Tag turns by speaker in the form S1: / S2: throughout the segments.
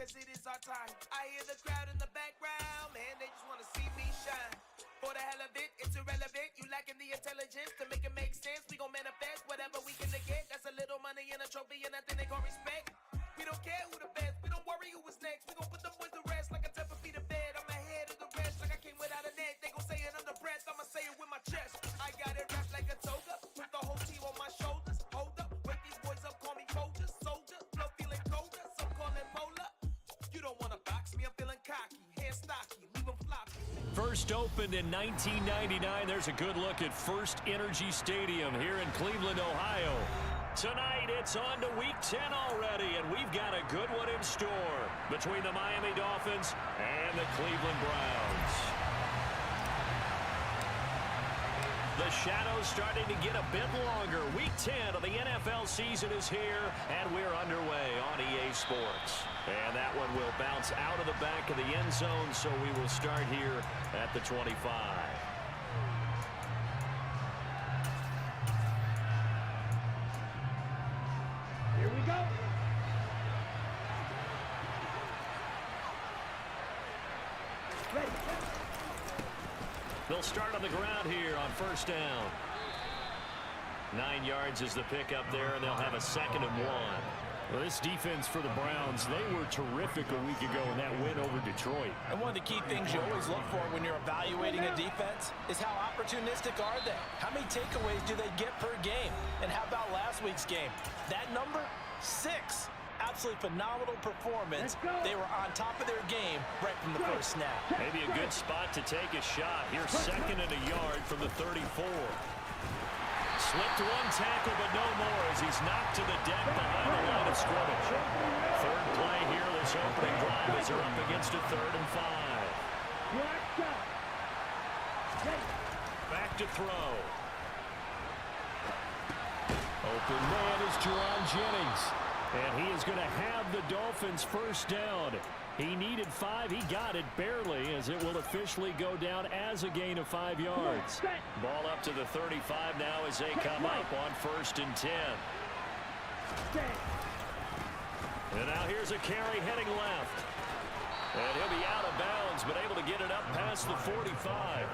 S1: cause it is our time. I hear the crowd in the background, man, they just wanna see me shine. For the hell of it, it's irrelevant. You lacking the intelligence to make it make sense. We gon' manifest whatever we can get. That's a little money and a trophy and nothing they gon' respect. We don't care who the best, we don't worry who was next. We gon' put them boys to rest like a type of feet of bed. I'm ahead of the rest like I came without a net. They gon' say it under breath, I'ma say it with my chest. I got it wrapped like a toga, put the whole team on my shoulders. Hold up, wake these boys up, call me Folger, soldier. Flow feeling colder, some call it polar. You don't wanna box me, I'm feeling cocky, hair stocky, leave them floppy.
S2: First opened in 1999, there's a good look at First Energy Stadium here in Cleveland, Ohio. Tonight, it's on to Week 10 already, and we've got a good one in store between the Miami Dolphins and the Cleveland Browns. The shadow's starting to get a bit longer. Week 10 of the NFL season is here, and we're underway on EA Sports. And that one will bounce out of the back of the end zone, so we will start here at the 25.
S3: Here we go. Ready.
S2: They'll start on the ground here on first down. 9 yards is the pickup there, and they'll have a 2nd and 1.
S4: Well, this defense for the Browns, they were terrific a week ago in that win over Detroit.
S5: And one of the key things you always look for when you're evaluating a defense is how opportunistic are they? How many takeaways do they get per game? And how about last week's game? That number? 6. Absolutely phenomenal performance. They were on top of their game right from the first snap.
S2: Maybe a good spot to take a shot. Here's 2nd and a yard from the 34. Slipped one tackle, but no more as he's knocked to the deck behind the line of scrimmage. Third play here, this opening drive as they're up against a 3rd and 5. Back to throw.
S4: Open man is Jerron Jennings. And he is going to have the Dolphins first down. He needed 5. He got it barely as it will officially go down as a gain of 5 yards.
S2: Ball up to the 35 now as they come up on 1st and 10. And now here's a carry heading left. And he'll be out of bounds, but able to get it up past the 45.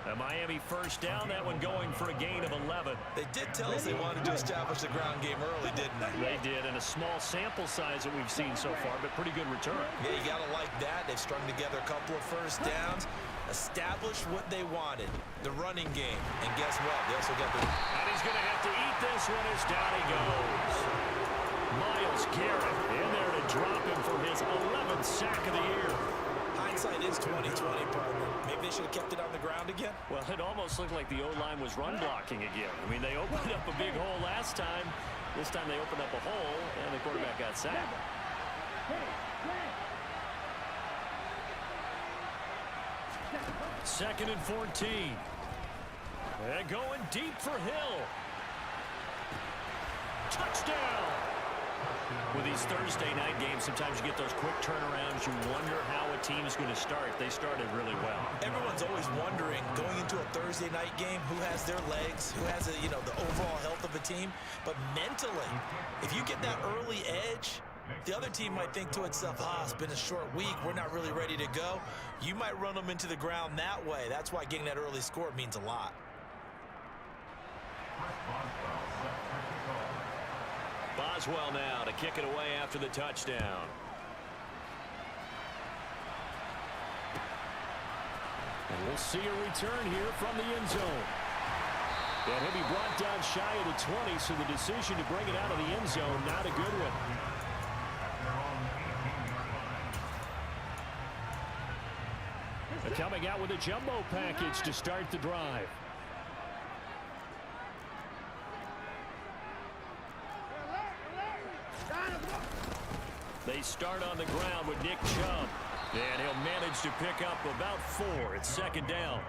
S2: A Miami first down, that one going for a gain of 11.
S5: They did tell us they wanted to establish the ground game early, didn't they?
S2: They did, and a small sample size that we've seen so far, but pretty good return.
S5: Yeah, you got to like that. They've strung together a couple of first downs, established what they wanted, the running game. And guess what? They also got the...
S2: And he's going to have to eat this one as down he goes. Myles Garrett in there to drop him for his 11th sack of the year.
S5: Hindsight is 20/20, partner. Maybe they should have kept it on the ground again.
S2: Well, it almost looked like the O-line was run blocking again. I mean, they opened up a big hole last time. This time they opened up a hole, and the quarterback got sacked. 2nd and 14. And going deep for Hill. Touchdown! With these Thursday night games, sometimes you get those quick turnarounds. You wonder how a team's going to start. They started really well.
S5: Everyone's always wondering, going into a Thursday night game, who has their legs, who has, the overall health of the team. But mentally, if you get that early edge, the other team might think to itself, it's been a short week. We're not really ready to go. You might run them into the ground that way. That's why getting that early score means a lot.
S2: Boswell now to kick it away after the touchdown.
S4: And we'll see a return here from the end zone. And he'll be brought down shy of the 20, so the decision to bring it out of the end zone, not a good one. They're coming out with a jumbo package to start the drive.
S2: They start on the ground with Nick Chubb. And he'll manage to pick up about 4. It's 2nd down.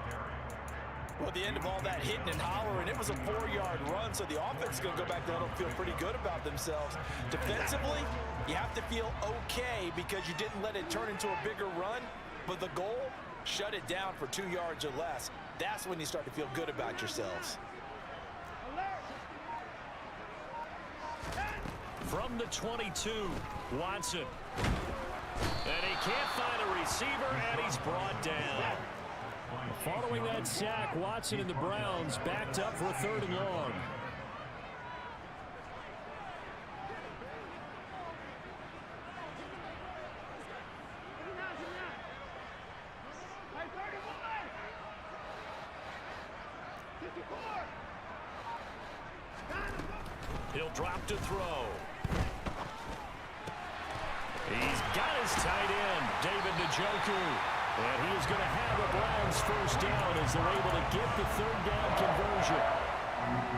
S5: Well, at the end of all that hitting and hollering, it was a 4-yard run, so the offense is going to go back down and feel pretty good about themselves. Defensively, you have to feel okay because you didn't let it turn into a bigger run, but the goal, shut it down for 2 yards or less. That's when you start to feel good about yourselves.
S2: From the 22, Watson. And he can't find a receiver, and he's brought down.
S4: Following that sack, Watson and the Browns backed up for a 3rd and long.
S2: He'll drop to throw. He's got his tight end, David Njoku. And he is going to have a Browns first down as they're able to get the 3rd down conversion.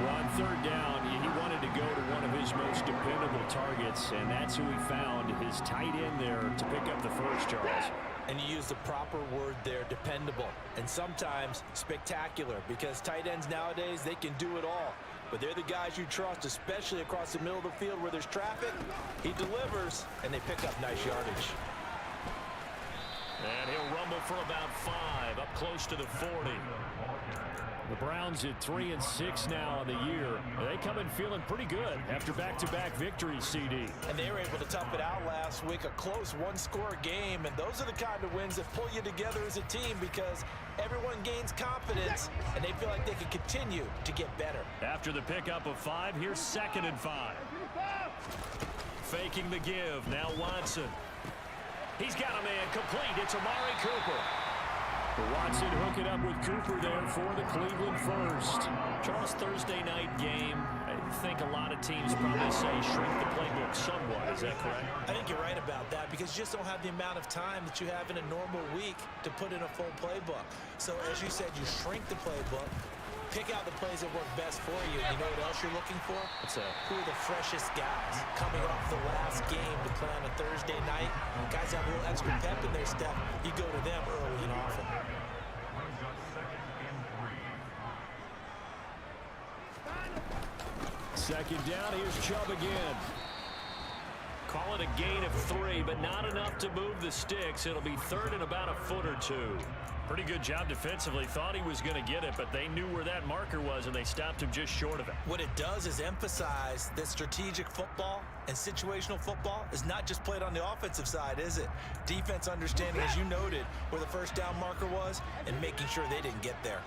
S2: On 3rd down, he wanted to go to one of his most dependable targets, and that's who he found, his tight end there to pick up the first, Charles.
S5: And you use the proper word there, dependable, and sometimes spectacular, because tight ends nowadays, they can do it all. But they're the guys you trust, especially across the middle of the field where there's traffic. He delivers, and they pick up nice yardage.
S2: And he'll rumble for about 5, up close to the 40.
S4: The Browns at 3-6 now on the year. They come in feeling pretty good after back-to-back victories, CD.
S5: And they were able to tough it out last week, a close one-score game. And those are the kind of wins that pull you together as a team because everyone gains confidence, and they feel like they can continue to get better.
S2: After the pickup of 5, here's 2nd and 5. Faking the give, now Watson. He's got a man complete. It's Amari Cooper.
S4: Watson hook it up with Cooper there for the Cleveland first.
S2: Charles, Thursday night game. I think a lot of teams probably say shrink the playbook somewhat. Is that correct?
S5: I think you're right about that because you just don't have the amount of time that you have in a normal week to put in a full playbook. So as you said, you shrink the playbook, pick out the plays that work best for you. You know what else you're looking for?
S2: What's that?
S5: Who are the freshest guys coming off the last game to play on a Thursday night? Guys have a little extra pep in their step. You go to them early and often.
S4: Second down, here's Chubb again.
S2: Call it a gain of 3, but not enough to move the sticks. It'll be 3rd and about a foot or 2. Pretty good job defensively. Thought he was going to get it, but they knew where that marker was, and they stopped him just short of it.
S5: What it does is emphasize that strategic football and situational football is not just played on the offensive side, is it? Defense understanding, as you noted, where the first down marker was and making sure they didn't get there.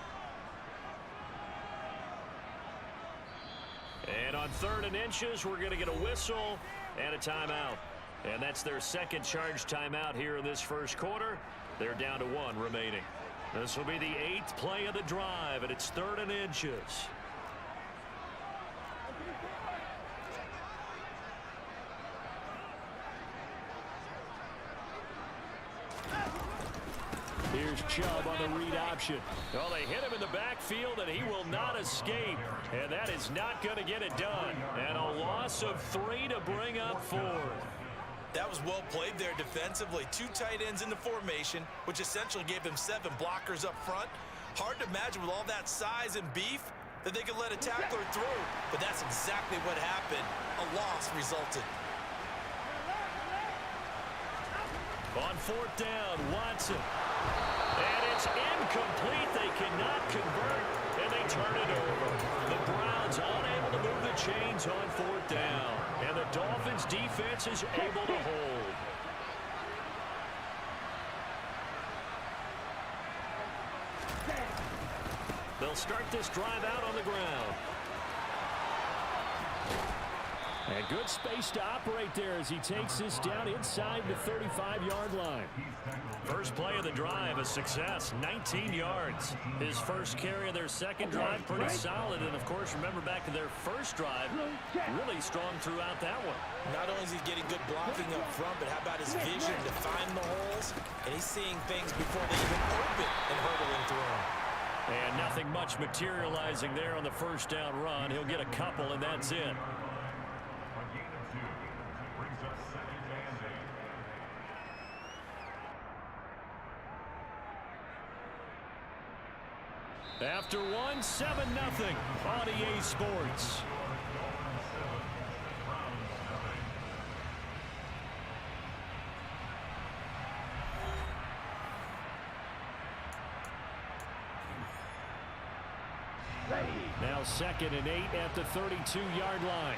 S2: And on 3rd and inches, we're going to get a whistle and a timeout. And that's their second charge timeout here in this first quarter. They're down to 1 remaining. This will be the 8th play of the drive, and it's 3rd and inches.
S4: Here's Chubb on the read option.
S2: Well, they hit him in the backfield, and he will not escape. And that is not going to get it done. And a loss of 3 to bring up 4th.
S5: That was well played there defensively. 2 tight ends in the formation, which essentially gave him 7 blockers up front. Hard to imagine with all that size and beef that they could let a tackler through. But that's exactly what happened. A loss resulted.
S2: On 4th down, Watson. And it's incomplete. They cannot convert, and they turn it over. The Browns unable to move the chains on 4th down. And the Dolphins defense is able to hold. They'll start this drive out on the ground.
S4: And good space to operate there as he takes this down inside the 35-yard line.
S2: First play of the drive, a success, 19 yards. His first carry of their second drive, pretty solid. And, of course, remember back to their first drive, really strong throughout that one.
S5: Not only is he getting good blocking up front, but how about his vision to find the holes? And he's seeing things before they even open and hurdling through them.
S2: And nothing much materializing there on the first down run. He'll get a couple, and that's it. After 1, 7-0 on EA Sports.
S4: Now 2nd and 8 at the 32-yard line.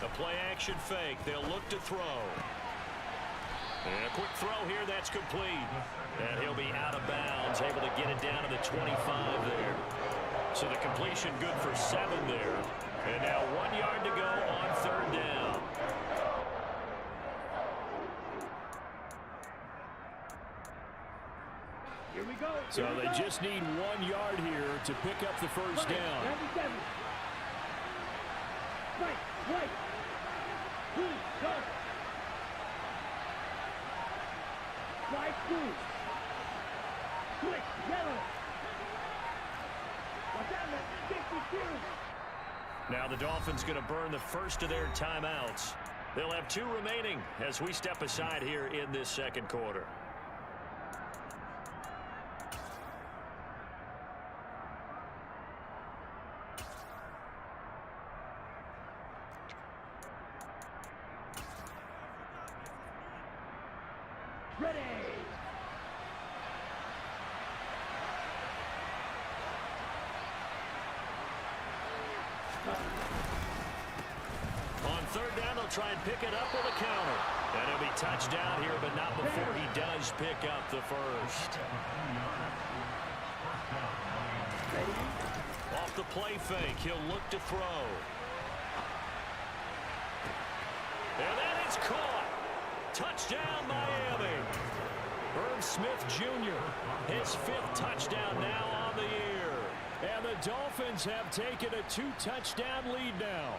S2: A play-action fake. They'll look to throw. And a quick throw here. That's complete. And he'll be out of bounds, able to get it down to the 25 there. So the completion good for 7 there. And now 1 yard to go on 3rd down.
S3: Here we go.
S4: So they just need 1 yard here to pick up the first down.
S3: 97. Right. Go. Right through. Quick, yellow. Watch out, man. 52.
S2: Now the Dolphins going to burn the first of their timeouts. They'll have 2 remaining as we step aside here in this second quarter.
S3: Ready.
S2: On 3rd down, they'll try and pick it up with a counter. And it'll be touchdown here, but not before he does pick up the first. Off the play fake, he'll look to throw. And that is caught. Touchdown, Miami. Irv Smith Jr., his 5th touchdown now on the year.
S4: And the Dolphins have taken a 2-touchdown lead now.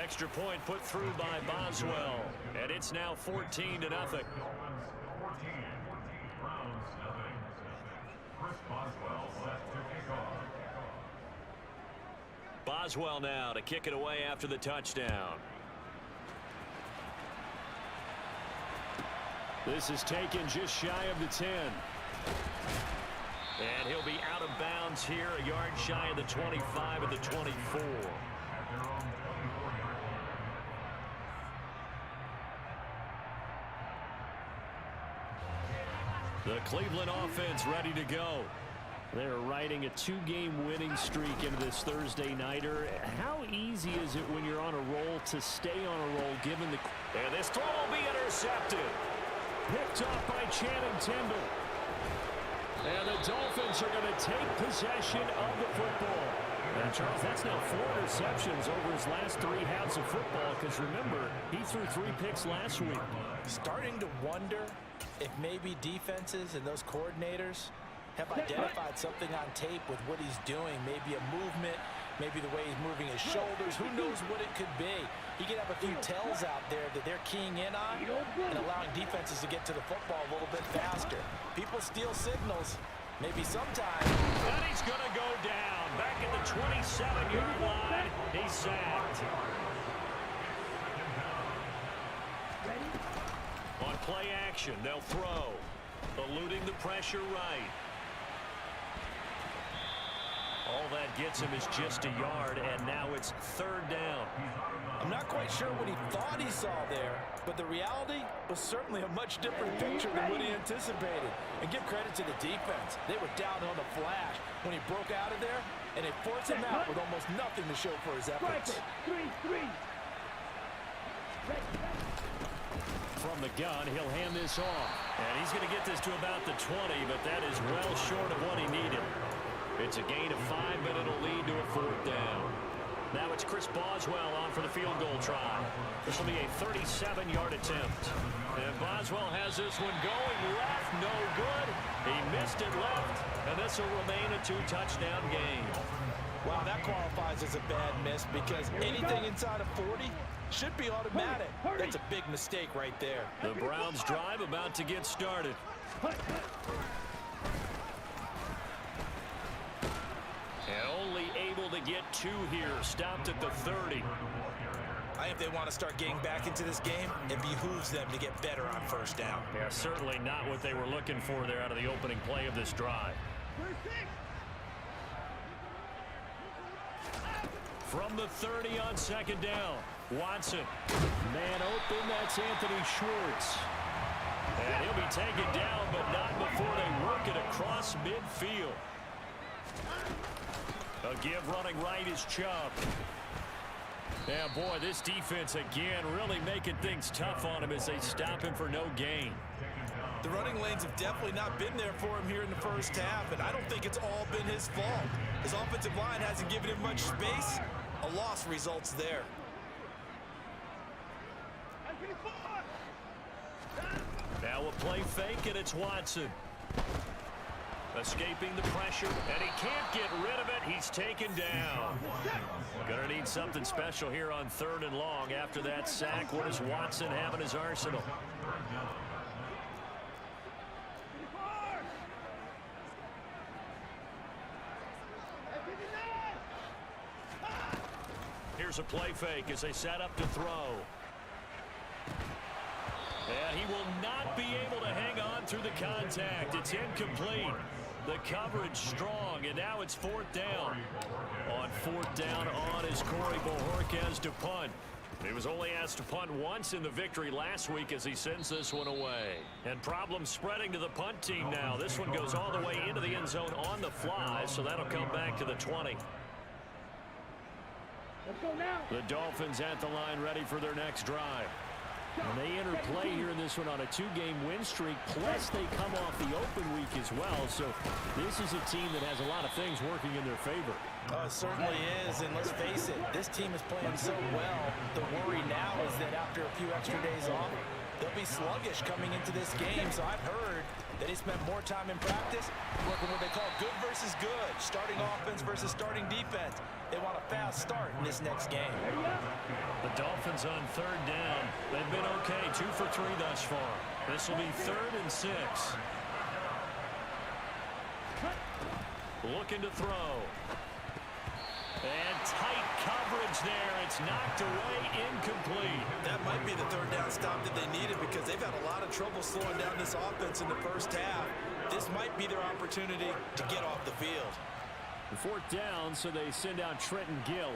S2: Extra point put through by Boswell. And it's now 14-0. Boswell now to kick it away after the touchdown.
S4: This is taken just shy of the 10.
S2: And he'll be out of bounds here, a yard shy of the 25 at the 24. The Cleveland offense ready to go.
S4: They're riding a 2-game winning streak into this Thursday nighter. How easy is it when you're on a roll to stay on a roll given the...
S2: And this throw will be intercepted.
S4: Picked off by Channing Tindall. And the Dolphins are going to take possession of the football. And Charles, that's now 4 interceptions over his last 3 halves of football, because remember, he threw 3 picks last week.
S5: Starting to wonder if maybe defenses and those coordinators have identified something on tape with what he's doing. Maybe a movement, maybe the way he's moving his shoulders. Who knows what it could be? He could have a few tells out there that they're keying in on and allowing defenses to get to the football a little bit faster. People steal signals. Maybe sometime.
S2: And he's going to go down. Back at the 27-yard line. He's sacked. On play action, they'll throw. Eluding the pressure right. All that gets him is just a yard, and now it's 3rd down.
S5: I'm not quite sure what he thought he saw there, but the reality was certainly a much different picture than what he anticipated. And give credit to the defense. They were down on the flash when he broke out of there, and they forced him out with almost nothing to show for his efforts.
S3: 3.
S4: From the gun, he'll hand this off.
S2: And he's going to get this to about the 20, but that is well short of what he needed. It's a gain of 5, but it'll lead to a 4th down. Now it's Chris Boswell on for the field goal try. This will be a 37-yard attempt. And Boswell has this one going left, no good. He missed it left, and this will remain a 2-touchdown game.
S5: Wow, that qualifies as a bad miss because anything inside of 40 should be automatic. That's a big mistake right there.
S2: The Browns drive about to get started. And only able to get 2 here, stopped at the 30.
S5: I think they want to start getting back into this game. It behooves them to get better on 1st down.
S2: Yeah, certainly not what they were looking for there out of the opening play of this drive. From the 30 on 2nd down, Watson.
S4: Man open, that's Anthony Schwartz.
S2: And he'll be taken down, but not before they work it across midfield. A give running right is Chubb. Yeah, boy, this defense again really making things tough on him as they stop him for no gain.
S5: The running lanes have definitely not been there for him here in the first half, and I don't think it's all been his fault. His offensive line hasn't given him much space. A loss results there.
S2: Now a play fake, and it's Watson. Escaping the pressure, and he can't get rid of it. He's taken down. Gonna need something special here on 3rd and long after that sack. What does Watson have in his arsenal? Here's a play fake as they set up to throw. And he will not be able to hang on through the contact. It's incomplete. The coverage strong, and now it's 4th down. On 4th down on is Corey Bojorquez to punt. He was only asked to punt once in the victory last week as he sends this one away. And problems spreading to the punt team now. This one goes all the way into the end zone on the fly, so that'll come back to the 20.
S3: Let's go now.
S2: The Dolphins at the line ready for their next drive. And they enter play here in this one on a 2-game win streak, plus they come off the open week as well. So this is a team that has a lot of things working in their favor.
S5: Oh, it certainly is, and let's face it, this team is playing so well. The worry now is that after a few extra days off, they'll be sluggish coming into this game. So I've heard that they spent more time in practice working what they call good versus good, starting offense versus starting defense. They want a fast start in this next game.
S2: The Dolphins on 3rd down. They've been okay, 2 for 3 thus far. This will be 3rd and 6. Looking to throw. And tight coverage there. It's knocked away, incomplete.
S5: That might be the 3rd down stop that they needed because they've had a lot of trouble slowing down this offense in the first half. This might be their opportunity to get off the field.
S2: 4th down, so they send out Trenton Gill.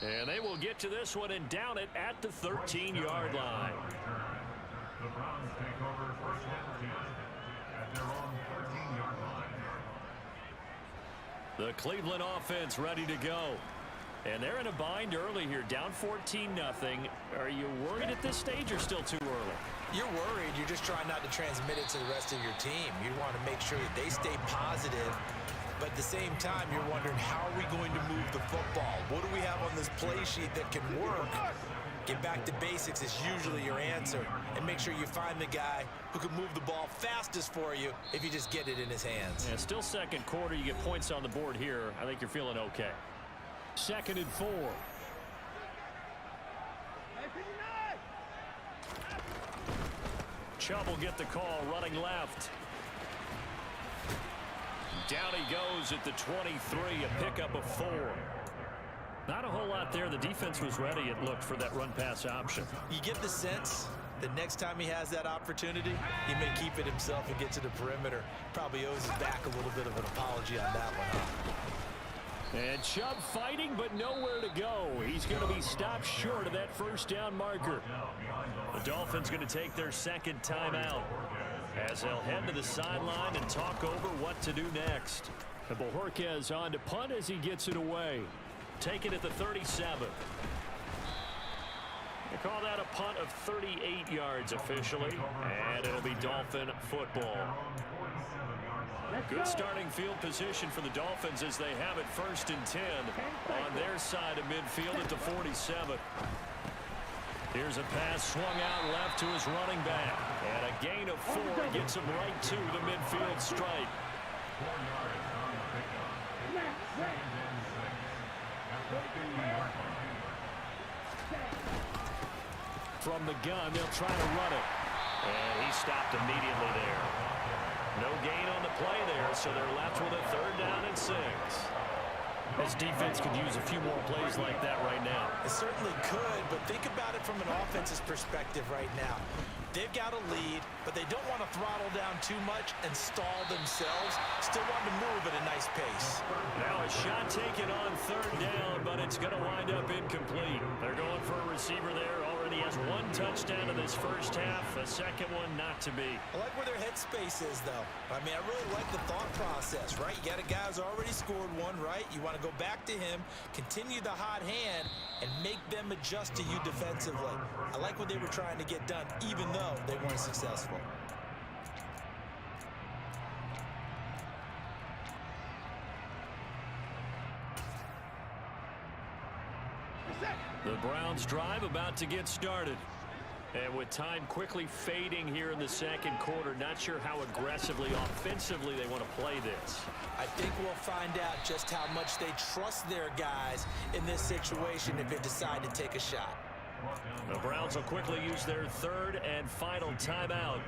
S2: And they will get to this one and down it at the 13-yard line.
S6: The Browns take over 1st and 10 at their own 13-yard line.
S2: The Cleveland offense ready to go. And they're in a bind early here, down 14-0. Are you worried at this stage or still too early?
S5: You're worried. You're just trying not to transmit it to the rest of your team. You want to make sure that they stay positive. But at the same time, you're wondering, how are we going to move the football? What do we have on this play sheet that can work? Get back to basics is usually your answer. And make sure you find the guy who can move the ball fastest for you if you just get it in his hands.
S2: Yeah, still 2nd quarter. You get points on the board here. I think you're feeling okay. 2nd and 4. Chubb will get the call running left. Down he goes at the 23, a pickup of 4. Not a whole lot there. The defense was ready, it looked, for that run-pass option.
S5: You get the sense that next time he has that opportunity, he may keep it himself and get to the perimeter. Probably owes his back a little bit of an apology on that one, huh?
S2: And Chubb fighting, but nowhere to go. He's going to be stopped short of that 1st down marker. The Dolphins going to take their 2nd timeout as they'll head to the sideline and talk over what to do next. And Bojorquez on to punt as he gets it away. Take it at the 37. They call that a punt of 38 yards officially, and it'll be Dolphin football. Good starting field position for the Dolphins as they have it 1st and 10 on their side of midfield at the 47. Here's a pass swung out left to his running back. And a gain of 4 gets him right to the midfield stripe. From the gun, they'll try to run it. And he stopped immediately there. No gain on the play there, so they're left with a 3rd down and 6. This defense could use a few more plays like that right now.
S5: It certainly could, but think about it from an offense's perspective right now. They've got a lead, but they don't want to throttle down too much and stall themselves. Still want to move at a nice pace.
S2: Now a shot taken on 3rd down, but it's going to wind up incomplete. They're going for a receiver there already and he has one touchdown in this first half, a second one not to be.
S5: I like where their headspace is, though. I mean, I really like the thought process, right? You got a guy who's already scored one, right? You want to go back to him, continue the hot hand, and make them adjust to you defensively. I like what they were trying to get done, even though they weren't successful.
S2: The Browns drive about to get started. And with time quickly fading here in the second quarter, not sure how aggressively, offensively they want to play this.
S5: I think we'll find out just how much they trust their guys in this situation if they decide to take a shot.
S2: The Browns will quickly use their third and final timeout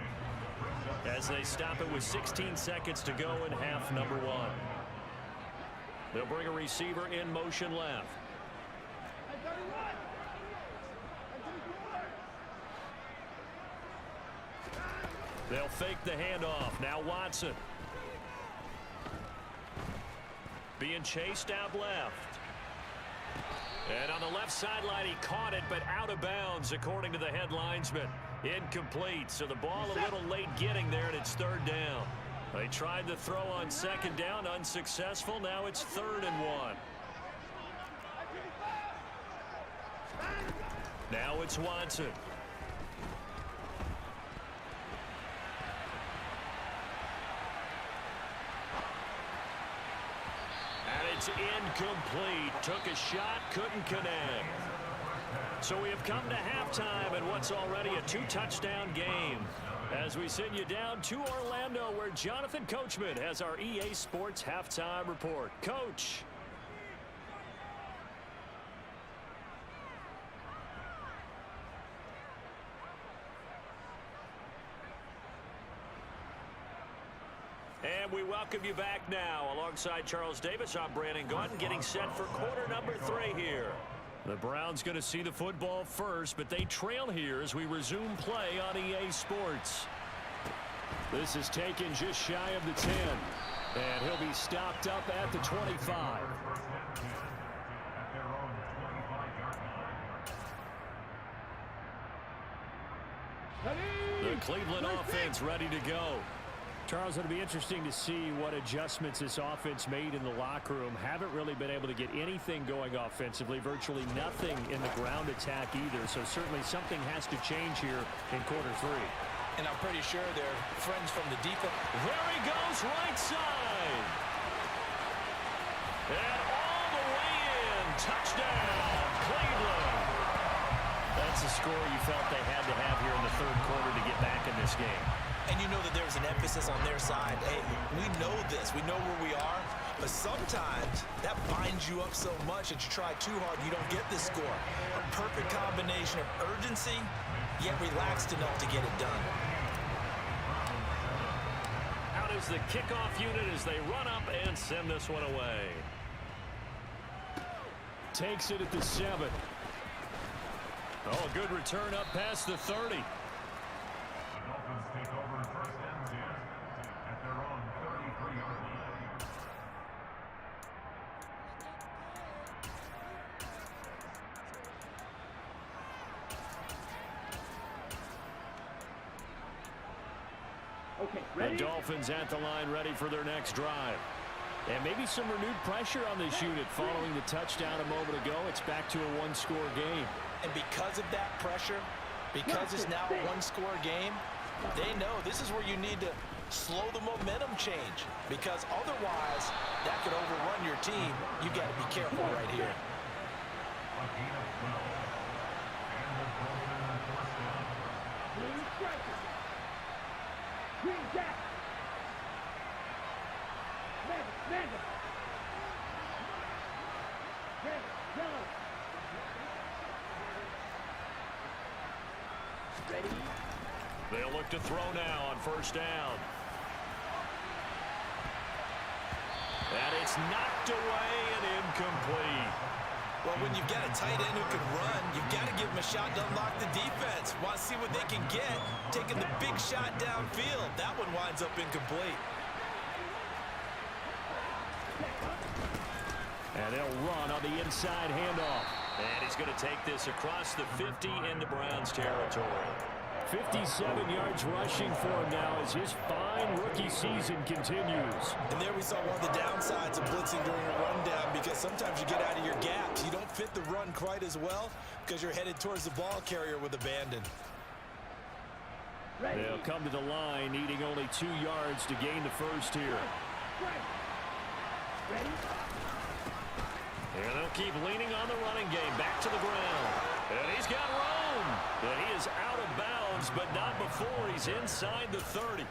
S2: as they stop it with 16 seconds to go in half number one. They'll bring a receiver in motion left. They'll fake the handoff. Now Watson. Being chased out left. And on the left sideline, he caught it, but out of bounds, according to the head linesman. Incomplete, so the ball a little late getting there, and it's third down. They tried the throw on second down, unsuccessful. Now it's 3rd and 1. Now it's Watson. It's incomplete. Took a shot, couldn't connect. So we have come to halftime in what's already a 2-touchdown game. As we send you down to Orlando, where Jonathan Coachman has our EA Sports halftime report. Coach. And we welcome you back now. Alongside Charles Davis, I'm Brandon Gaudin, getting set for quarter number 3 here. The Browns going to see the football first, but they trail here as we resume play on EA Sports. This is taken just shy of the 10. And he'll be stopped up at the 25. The Cleveland offense ready to go.
S4: Charles, it'll be interesting to see what adjustments this offense made in the locker room. Haven't really been able to get anything going offensively, virtually nothing in the ground attack either. So certainly something has to change here in quarter 3.
S5: And I'm pretty sure they're friends from the defense.
S2: There he goes, right side. And all the way in. Touchdown, Cleveland. That's a score you felt they had to have here in the 3rd quarter to get back in this game.
S5: And you know that there's an emphasis on their side. Hey, we know this. We know where we are. But sometimes that binds you up so much that you try too hard and you don't get this score. A perfect combination of urgency, yet relaxed enough to get it done.
S2: Out is the kickoff unit as they run up and send this one away.
S4: Takes it at the 7.
S2: Oh, a good return up past the 30.
S6: Dolphins take over 1st and 10 at their own 33-yard line.
S3: Okay, ready?
S2: The Dolphins at the line, ready for their next drive.
S4: And maybe some renewed pressure on this unit following the touchdown a moment ago. It's back to a 1-score game.
S5: And because of that pressure, because it's now a 1-score game, they know this is where you need to slow the momentum change, because otherwise that could overrun your team. You got to be careful right here.
S3: Green striker. Green jack. Madden. Red, yellow. Ready?
S2: They'll look to throw now on 1st down. And it's knocked away and incomplete.
S5: Well, when you've got a tight end who can run, you've got to give him a shot to unlock the defense. Want to see what they can get, taking the big shot downfield. That one winds up incomplete.
S4: And they'll run on the inside handoff.
S2: And he's going to take this across the 50 into Browns territory.
S4: 57 yards rushing for him now as his fine rookie season continues.
S5: And there we saw one of the downsides of blitzing during a rundown, because sometimes you get out of your gaps. You don't fit the run quite as well because you're headed towards the ball carrier with abandon.
S4: They'll come to the line, needing only 2 yards to gain the first here.
S2: And they'll keep leaning on the running game. Back to the ground. And he's got room. And he is out of bounds, but not before he's inside the 30.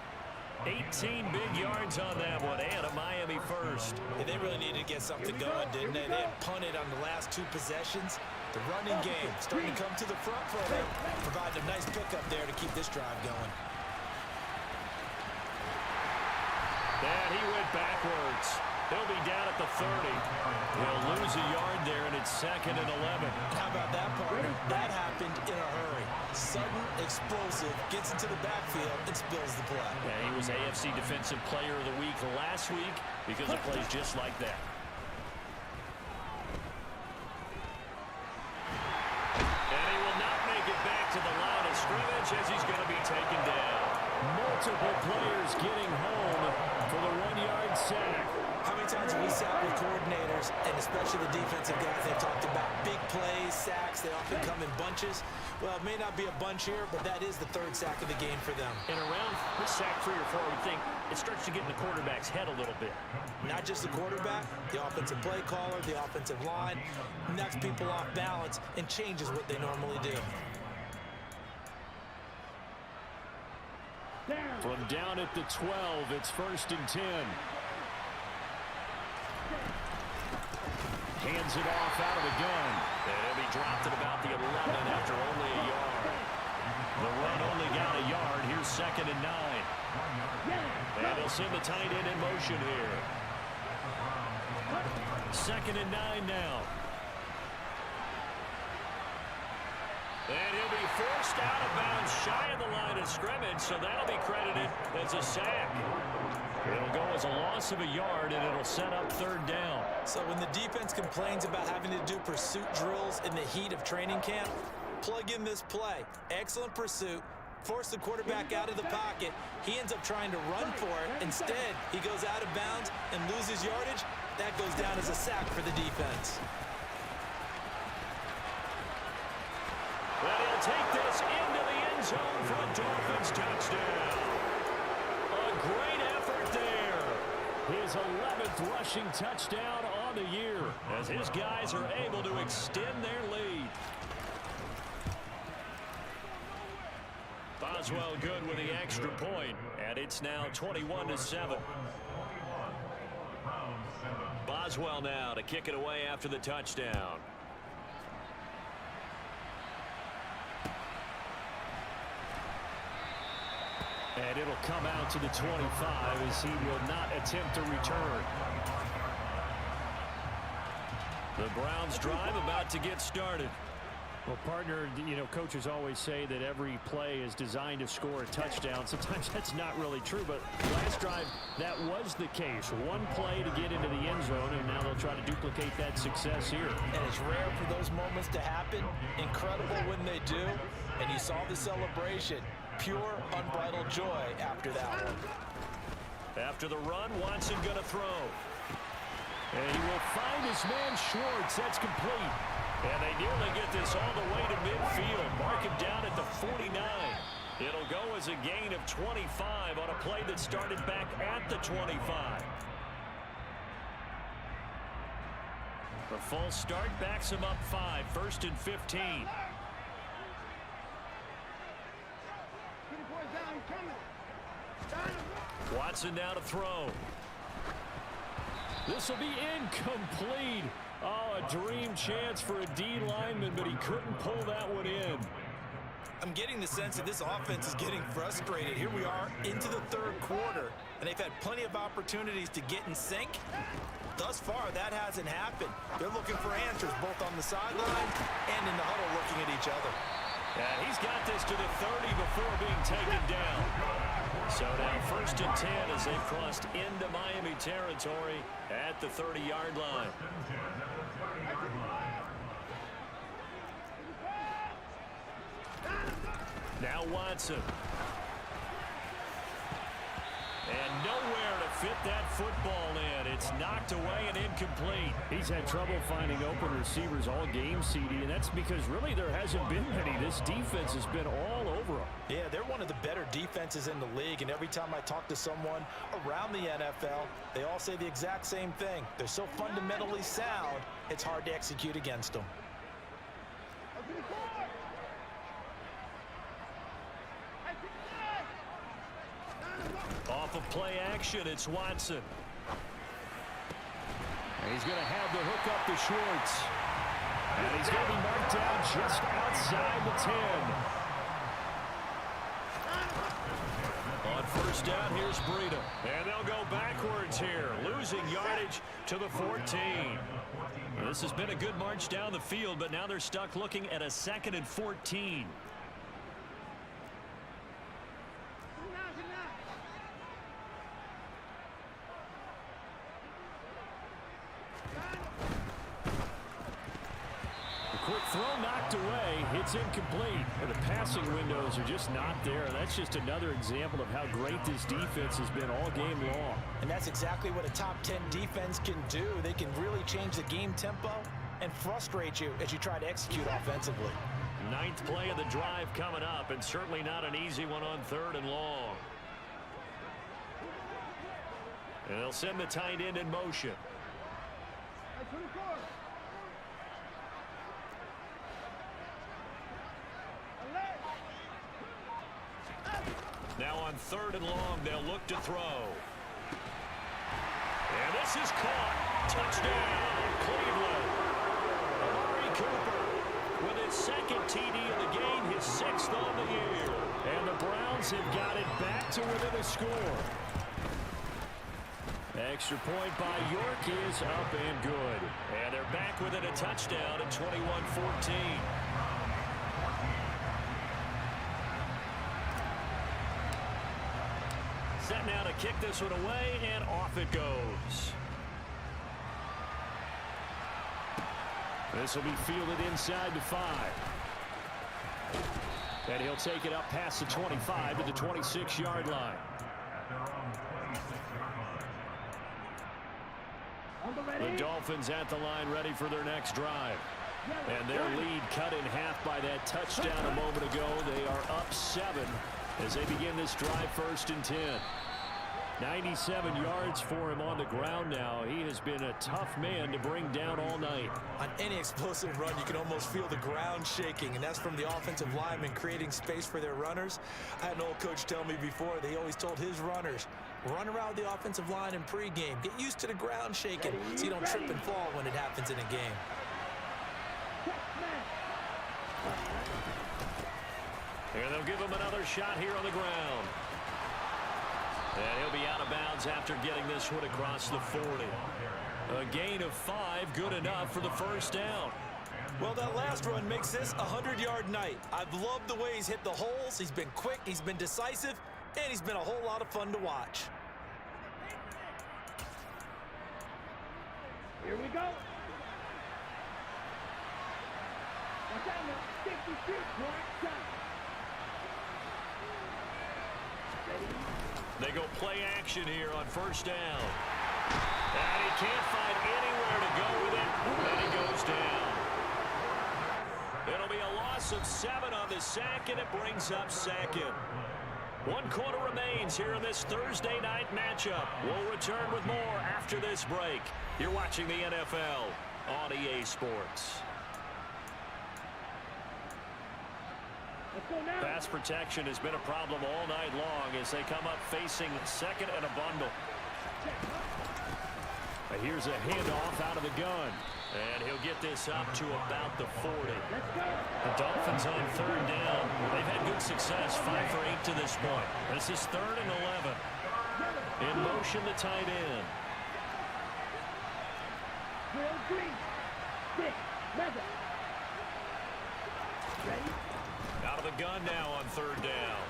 S2: 18 big yards on that one, and a Miami first.
S5: And they really needed to get something going, didn't they? They had punted on the last 2 possessions. The running game starting to come to the front for them, providing a nice pickup there to keep this drive going.
S2: And he went backwards. He'll be down at the 30. He'll lose a yard there, and it's 2nd and 11.
S5: How about that, partner? That happened in a hurry. Sudden, explosive, gets into the backfield, and spills the play.
S2: Yeah, he was AFC Defensive Player of the Week last week because of plays just like that. And he will not make it back to the line of scrimmage as he's going to be taken down.
S4: Multiple players getting home for the 1-yard sack.
S5: How many times have we sat with coordinators, and especially the defensive guys, they've talked about big plays, sacks. They often come in bunches. Well, it may not be a bunch here, but that is the 3rd sack of the game for them.
S2: And around the sack 3 or 4, I would think it starts to get in the quarterback's head a little bit.
S5: Not just the quarterback, the offensive play caller, the offensive line, knocks people off balance and changes what they normally do.
S4: From down at the 12, it's 1st and 10. Hands it off out of the gun.
S2: And he'll be dropped at about the 11 after only a yard. The run only got a yard. Here's 2nd and 9. And they'll send the tight end in motion here. 2nd and 9 now. And he'll be forced out of bounds shy of the line of scrimmage, so that'll be credited as a sack. It'll go as a loss of a yard, and it'll set up 3rd down.
S5: So when the defense complains about having to do pursuit drills in the heat of training camp, plug in this play. Excellent pursuit. Force the quarterback out of the pocket. He ends up trying to run for it. Instead, he goes out of bounds and loses yardage. That goes down as a sack for the defense.
S2: Well, he'll take this into the end zone for a Dolphins touchdown. A great effort there.
S4: His 11th rushing touchdown on the year
S2: as his guys are able to extend their lead. Boswell good with the extra point, and it's now 21-7. Boswell now to kick it away after the touchdown.
S4: And it'll come out to the 25 as he will not attempt to return.
S2: The Browns drive about to get started.
S4: Well, partner, you know, coaches always say that every play is designed to score a touchdown. Sometimes that's not really true, but last drive, that was the case. One play to get into the end zone, and now they'll try to duplicate that success here.
S5: And it's rare for those moments to happen. Incredible when they do. And you saw the celebration. Pure, unbridled joy after that one.
S2: After the run, Watson going to throw.
S4: And he will find his man Schwartz. That's complete.
S2: And they nearly get this all the way to midfield. Mark him down at the 49. It'll go as a gain of 25 on a play that started back at the 25. The full start backs him up 5. 1st and 15. Watson now to throw.
S4: This will be incomplete. Oh, a dream chance for a D lineman, but he couldn't pull that one in.
S5: I'm getting the sense that this offense is getting frustrated. Here we are into the 3rd quarter, and they've had plenty of opportunities to get in sync. Thus far, that hasn't happened. They're looking for answers both on the sideline and in the huddle looking at each other.
S2: And he's got this to the 30 before being taken down. So now 1st and 10 as they've crossed into Miami territory at the 30-yard line. Now Watson. And nowhere to fit that football in. It's knocked away and incomplete.
S4: He's had trouble finding open receivers all game, CD, and that's because really there hasn't been many. This defense has been all over them.
S5: Yeah, they're one of the better defenses in the league, and every time I talk to someone around the NFL, they all say the exact same thing. They're so fundamentally sound, it's hard to execute against them.
S2: Off of play action, it's Watson. And he's going to have the hook up to Schwartz. And he's going to be marked down just outside the 10. On first down, here's Breida. And they'll go backwards here, losing yardage to the 14. This has been a good march down the field, but now they're stuck looking at a 2nd and 14. Quick throw knocked away. It's incomplete. And the passing windows are just not there. That's just another example of how great this defense has been all game long.
S5: And that's exactly what a top 10 defense can do. They can really change the game tempo and frustrate you as you try to execute offensively.
S2: 9th play of the drive coming up, and certainly not an easy one on 3rd and long. And they'll send the tight end in motion. Now on 3rd and long, they'll look to throw. And this is caught. Touchdown, Cleveland. Amari Cooper with his 2nd TD of the game, his 6th on the year. And the Browns have got it back to within a score. Extra point by York is up and good. And they're back within a touchdown at 21-14. Set now to kick this one away, and off it goes. This will be fielded inside the 5. And he'll take it up past the 25 to the 26-yard line. The Dolphins at the line, ready for their next drive. And their lead cut in half by that touchdown a moment ago. They are up 7 as they begin this drive 1st and 10. 97 yards for him on the ground now. He has been a tough man to bring down all night.
S5: On any explosive run, you can almost feel the ground shaking, and that's from the offensive linemen creating space for their runners. I had an old coach tell me before, they always told his runners, run around the offensive line in pregame. Get used to the ground shaking so you don't trip and fall when it happens in a game.
S2: And they'll give him another shot here on the ground. And he'll be out of bounds after getting this one across the 40. A gain of 5, good enough for the first down.
S5: Well, that last run makes this a 100-yard night. I've loved the way he's hit the holes. He's been quick, he's been decisive, and he's been a whole lot of fun to watch.
S3: Here we go. Watch out now. 56, right side.
S2: They go play action here on first down. And he can't find anywhere to go with it. And he goes down. It'll be a loss of 7 on the sack, and it brings up 2nd. 1 quarter remains here in this Thursday night matchup. We'll return with more after this break. You're watching the NFL on EA Sports. Pass protection has been a problem all night long as they come up facing 2nd and a bundle. And here's a handoff out of the gun. And he'll get this up to about the 40. The Dolphins on 3rd down. They've had good success, 5 for 8 to this point. This is 3rd and 11. In motion, the tight end. Out of the gun now on 3rd down.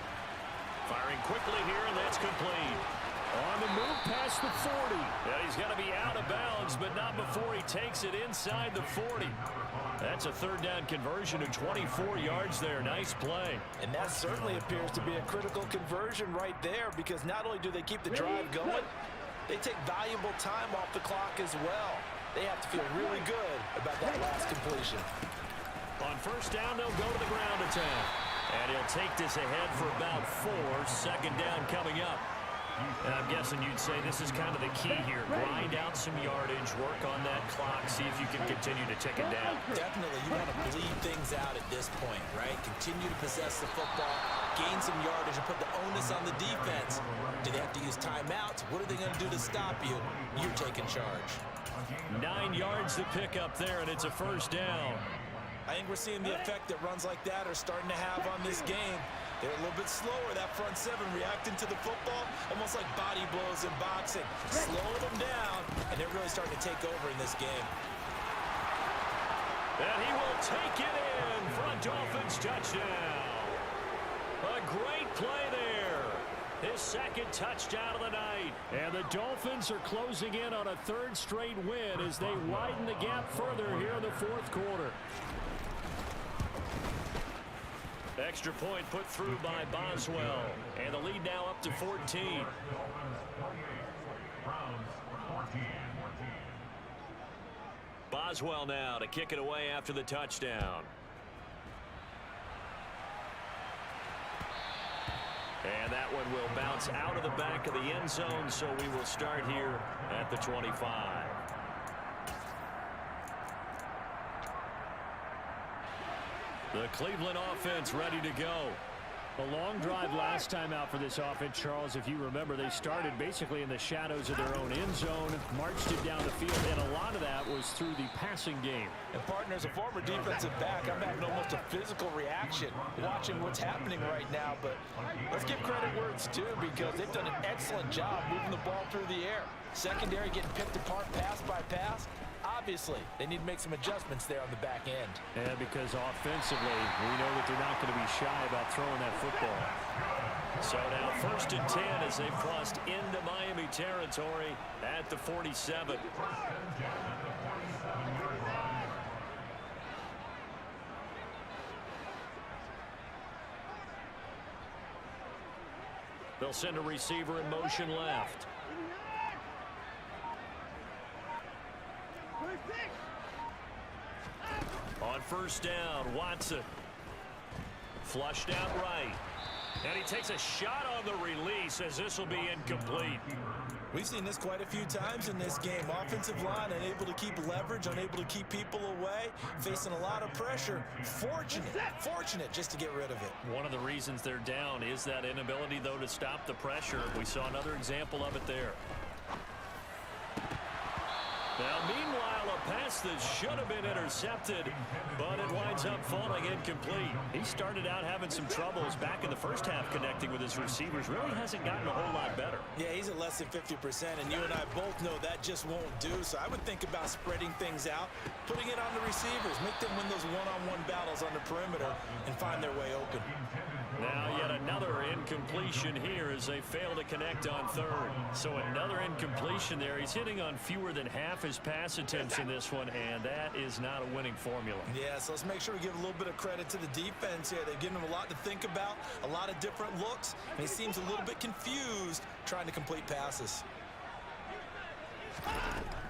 S2: Firing quickly here, and that's complete. On the move
S4: past the 40.
S2: And he's going to be out of bounds, but not before he takes it inside the 40. That's a third down conversion of 24 yards there. Nice play.
S5: And that certainly appears to be a critical conversion right there, because not only do they keep the drive going, they take valuable time off the clock as well. They have to feel really good about that last completion.
S2: On first down, they'll go to the ground attack. And he'll take this ahead for about 4. Second down coming up. And I'm guessing you'd say this is kind of the key here. Grind out some yardage, work on that clock, see if you can continue to tick it down.
S5: Definitely, you want to bleed things out at this point, right? Continue to possess the football, gain some yardage, and put the onus on the defense. Do they have to use timeouts? What are they going to do to stop you? You're taking charge.
S2: 9 yards to pick up there, and it's a first down.
S5: I think we're seeing the effect that runs like that are starting to have on this game. They're a little bit slower, that front seven, reacting to the football, almost like body blows in boxing, slowing them down, and they're really starting to take over in this game.
S2: And he will take it in for a Dolphins touchdown. A great play there. His second touchdown of the night.
S4: And the Dolphins are closing in on a third straight win as they widen the gap further here in the fourth quarter.
S2: Extra point put through by Boswell. And the lead now up to 14. Boswell now to kick it away after the touchdown. And that one will bounce out of the back of the end zone, so we will start here at the 25. The Cleveland offense ready to go.
S4: A long drive last time out for this offense, Charles. If you remember, they started basically in the shadows of their own end zone, marched it down the field, and a lot of that was through the passing game.
S5: And partner, as a former defensive back, I'm having almost a physical reaction watching what's happening right now. But let's give credit where it's due, because they've done an excellent job moving the ball through the air. Secondary getting picked apart pass by pass. Obviously, they need to make some adjustments there on the back end.
S4: And because offensively, we know that they're not going to be shy about throwing that football.
S2: So now 1st and 10 as they've crossed into Miami territory at the 47. They'll send a receiver in motion left. On first down, Watson. Flushed out right. And he takes a shot on the release as this will be incomplete.
S5: We've seen this quite a few times in this game. Offensive line unable to keep leverage, unable to keep people away, facing a lot of pressure. Fortunate just to get rid of it.
S2: One of the reasons they're down is that inability, though, to stop the pressure. We saw another example of it there. Now, meanwhile, a pass that should have been intercepted, but it winds up falling incomplete. He started out having some troubles back in the first half connecting with his receivers. Really hasn't gotten a whole lot better.
S5: Yeah, he's at less than 50%, and you and I both know that just won't do. So I would think about spreading things out, putting it on the receivers, make them win those one-on-one battles on the perimeter, and find their way open.
S2: Now yet another incompletion here as they fail to connect on third. So another incompletion there. He's hitting on fewer than half his pass attempts in this one, and that is not a winning formula.
S5: Yeah, so let's make sure we give a little bit of credit to the defense here. They've given him a lot to think about, a lot of different looks, and he seems a little bit confused trying to complete passes.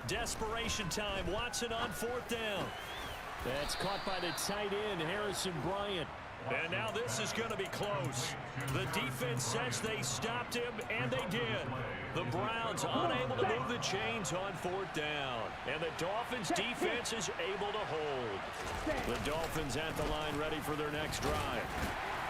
S2: Desperation time. Watson on 4th down.
S4: That's caught by the tight end, Harrison Bryant.
S2: And now this is going to be close. The defense says they stopped him, and they did. The Browns unable to move the chains on 4th down. And the Dolphins defense is able to hold. The Dolphins at the line ready for their next drive.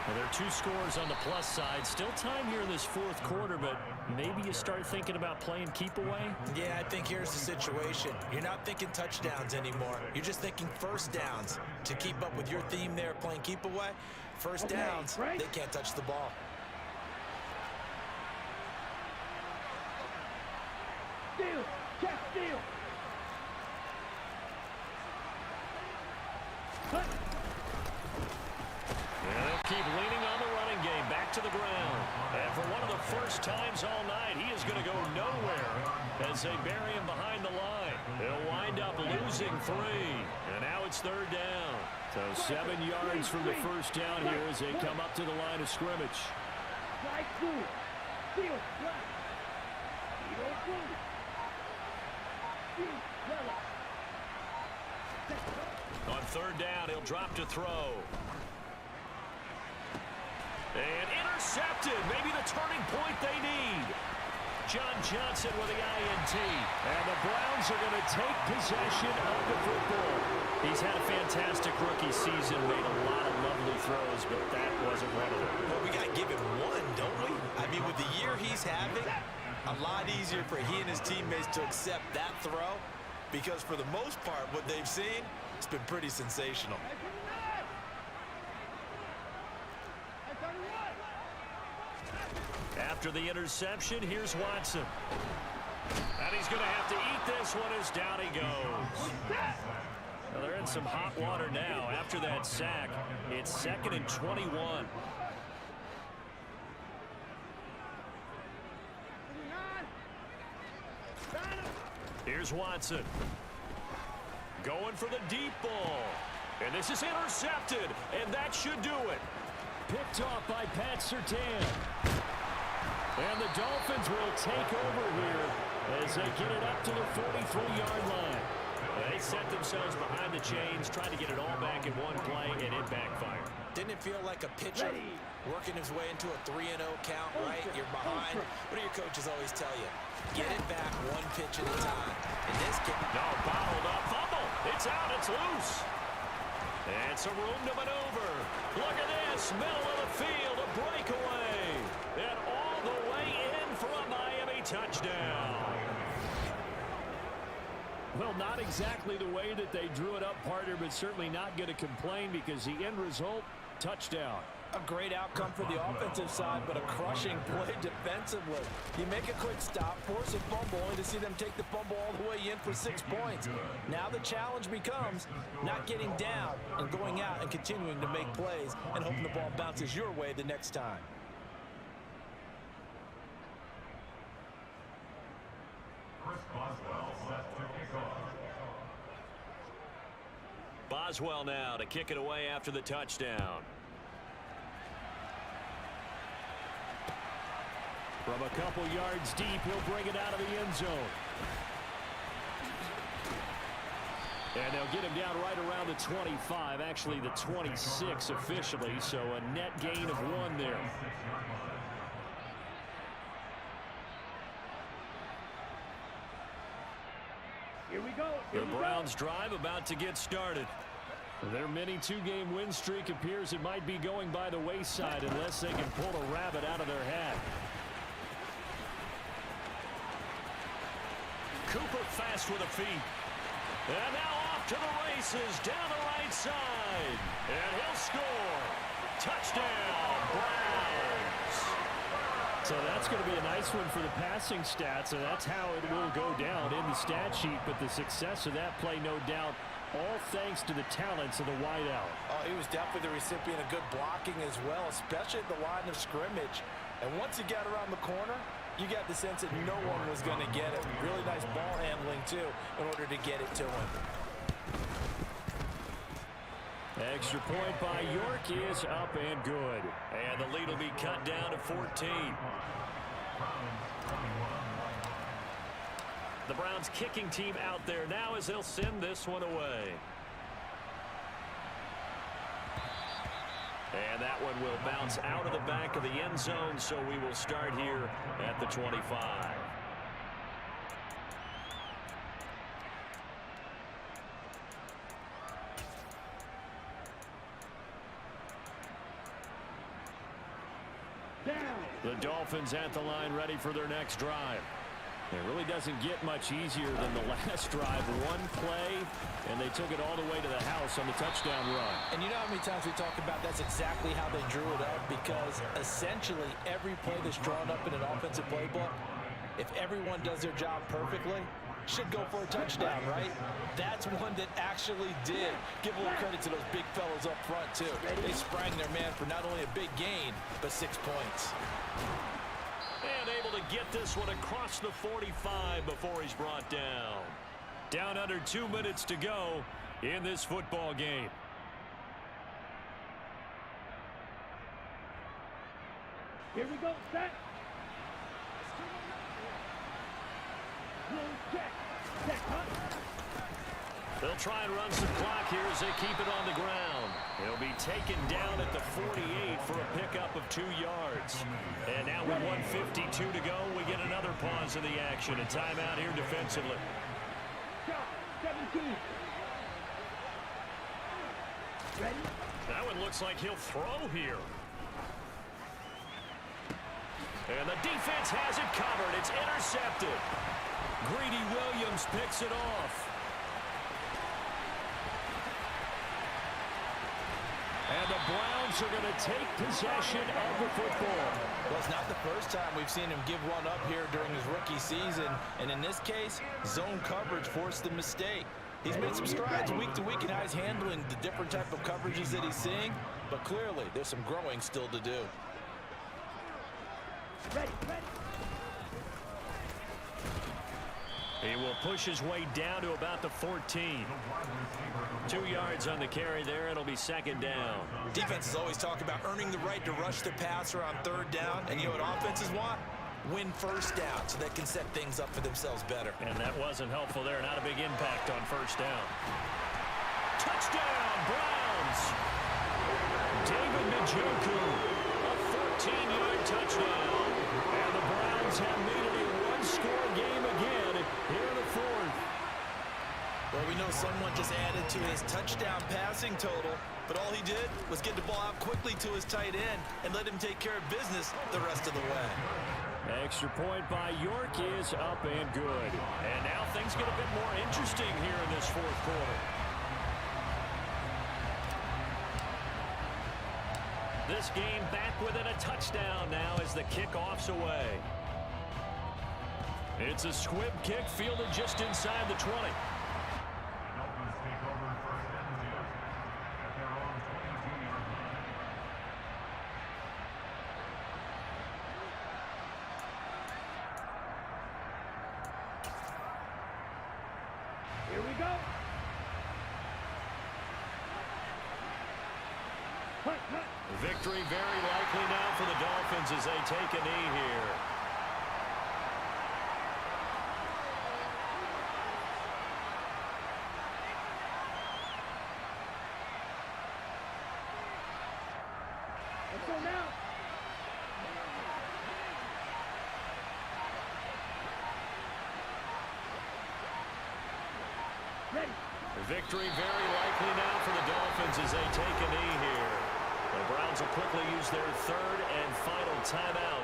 S2: Well, there are 2 scores on the plus side. Still time here in this 4th quarter, but maybe you start thinking about playing keep away?
S5: Yeah, I think here's the situation. You're not thinking touchdowns anymore. You're just thinking first downs. To keep up with your theme there, playing keep away, first downs, they can't touch the ball.
S3: Steal! Check steal!
S2: And they'll keep leaning on the running game. Back to the ground. And for one of the worst times all night. He is going to go nowhere as they bury him behind the line. They'll wind up losing 3. And now it's 3rd down. So 7 yards from the first down here as they come up to the line of scrimmage.
S3: Strike 2. Field flat. Zero blue. Field yellow.
S2: On 3rd down, he'll drop to throw. And intercepted. Maybe the turning point they need. John Johnson with the INT. And the Browns are going to take possession of the football. He's had a fantastic rookie season, made a lot of lovely throws, but that wasn't one of them.
S5: Well, we got to give him one, don't we? I mean, with the year he's having, a lot easier for he and his teammates to accept that throw because for the most part, what they've seen, it's been pretty sensational.
S2: After the interception, here's Watson. And he's going to have to eat this one as down he goes. Well, they're in some hot water now. After that sack, it's 2nd and 21. Here's Watson. Going for the deep ball. And this is intercepted, and that should do it.
S4: Picked off by Pat Surtain. And the Dolphins will take over here as they get it up to the 43-yard line.
S2: They set themselves behind the chains, trying to get it all back in one play, and it backfired.
S5: Didn't it feel like a pitcher working his way into a 3-0 count, right? You're behind. What do your coaches always tell you? Get it back one pitch at a time. In this case,
S2: no, bottled up, fumble. It's out, it's loose. And some room to maneuver. Look at this, middle of the field, a breakaway. And all the way in for a Miami touchdown.
S4: Well, not exactly the way that they drew it up, partner, but certainly not going to complain because the end result, touchdown.
S5: a great outcome for the offensive side, but a crushing play defensively. You make a quick stop, force a fumble, only to see them take the fumble all the way in for 6 points. Now the challenge becomes not getting down and going out and continuing to make plays and hoping the ball bounces your way the next time.
S2: Boswell now to kick it away after the touchdown.
S4: From a couple yards deep, he'll bring it out of the end zone. And they'll get him down right around the 25, actually the 26 officially, so a net gain of 1 there.
S3: Here we go.
S2: The Browns drive about to get started.
S4: Their mini 2-game win streak appears it might be going by the wayside unless they can pull a rabbit out of their hat.
S2: Cooper fast with the feet. And now off to the races down the right side. And he'll score. Touchdown, Browns.
S4: So that's going to be a nice one for the passing stats, and that's how it will go down in the stat sheet. But the success of that play, no doubt, all thanks to the talents of the wideout.
S5: Oh, he was definitely the recipient of good blocking as well, especially at the line of scrimmage. And once he got around the corner, you got the sense that no one was going to get it. Really nice ball handling, too, in order to get it to him.
S4: Extra point by York is up and good.
S2: And the lead will be cut down to 14. The Browns kicking team out there now as they'll send this one away. And that one will bounce out of the back of the end zone, so we will start here at the 25.
S4: The Dolphins at the line ready for their next drive. It really doesn't get much easier than the last drive. One play, and they took it all the way to the house on the touchdown run.
S5: And you know how many times we talk about that's exactly how they drew it up, because essentially every play that's drawn up in an offensive playbook, if everyone does their job perfectly, should go for a touchdown, right? That's one that actually did. Give a little credit to those big fellows up front, too. They sprang their man for not only a big gain, but 6 points.
S2: And get this one across the 45 before he's brought down. Down under 2 minutes to go in this football game.
S3: Here we go, set. Check. Check, huh?
S2: They'll try and run some clock here as they keep it on the ground. He'll be taken down at the 48 for a pickup of 2 yards. And now with 1:52 to go, we get another pause in the action. A timeout here defensively.
S3: Shot, 17. Ready?
S2: That one looks like he'll throw here. And the defense has it covered. It's intercepted. Greedy Williams picks it off. And the Browns are going to take possession of the football.
S5: Well, it's not the first time we've seen him give one up here during his rookie season. And in this case, zone coverage forced the mistake. He's made some strides week to week in how he's handling the different type of coverages that he's seeing. But clearly, there's some growing still to do.
S3: Ready, ready.
S2: He will push his way down to about the 14. 2 yards on the carry there. It'll be second down.
S5: Defenses always talk about earning the right to rush the passer on third down. And you know what offenses want? Win first down so they can set things up for themselves better.
S2: And that wasn't helpful there. Not a big impact on first down. Touchdown, Browns! David Njoku, a 14-yard touchdown. And the Browns have made it a one-score game again here in the fourth.
S5: Well, we know someone just added to his touchdown passing total, but all he did was get the ball out quickly to his tight end and let him take care of business the rest of the way.
S2: Extra point by York is up and good. And now things get a bit more interesting here in this fourth quarter. This game back within a touchdown now as the kickoff's away. It's a squib kick fielded just inside the 20.
S6: The Dolphins take over first and 10 at their own 22-yard line.
S3: Here we go. Hunt, hunt.
S2: Victory very likely now for the Dolphins as they take a knee here.
S3: Let's go now. Ready.
S2: Victory very likely now for the Dolphins as they take a knee here. The Browns will quickly use their third and final timeout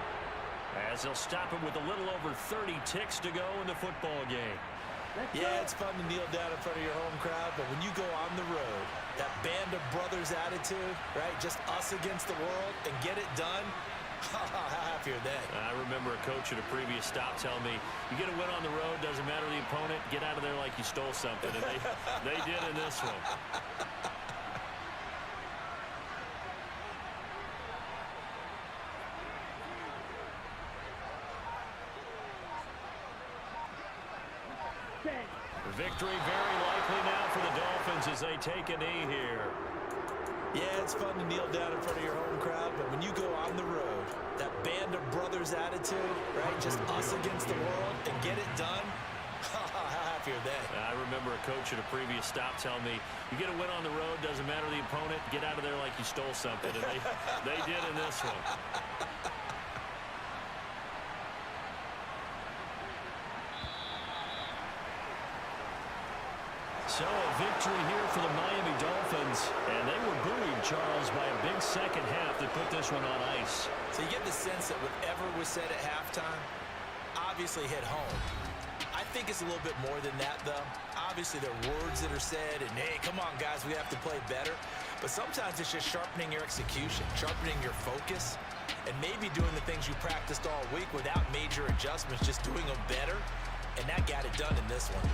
S2: as they'll stop it with a little over 30 ticks to go in the football game.
S5: Yeah, it's fun to kneel down in front of your home crowd, but when you go on the road, that band of brothers attitude, right, just us against the world and get it done, how happy are they?
S2: I remember a coach at a previous stop telling me, you get a win on the road, doesn't matter the opponent, get out of there like you stole something. And they did in this one. Victory very likely now for the Dolphins as they take a knee here.
S5: Yeah, it's fun to kneel down in front of your home crowd, but when you go on the road, that band of brothers attitude, right, just us against the world and get it done, how happy are they?
S2: I remember a coach at a previous stop telling me, you get a win on the road, doesn't matter the opponent, get out of there like you stole something. And they did in this one. So a victory here for the Miami Dolphins. And they were buoyed, Charles, by a big second half that put this one on ice.
S5: So you get the sense that whatever was said at halftime obviously hit home. I think it's a little bit more than that, though. Obviously, there are words that are said, and, hey, come on, guys, we have to play better. But sometimes it's just sharpening your execution, sharpening your focus, and maybe doing the things you practiced all week without major adjustments, just doing them better. And that got it done in this one.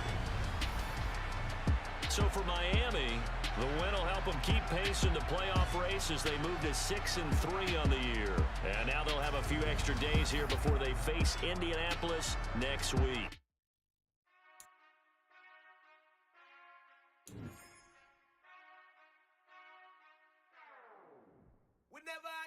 S2: So for Miami, The win will help them keep pace in the playoff race as they move to 6-3 on the year. And now they'll have a few extra days here before they face Indianapolis next week.
S1: Whenever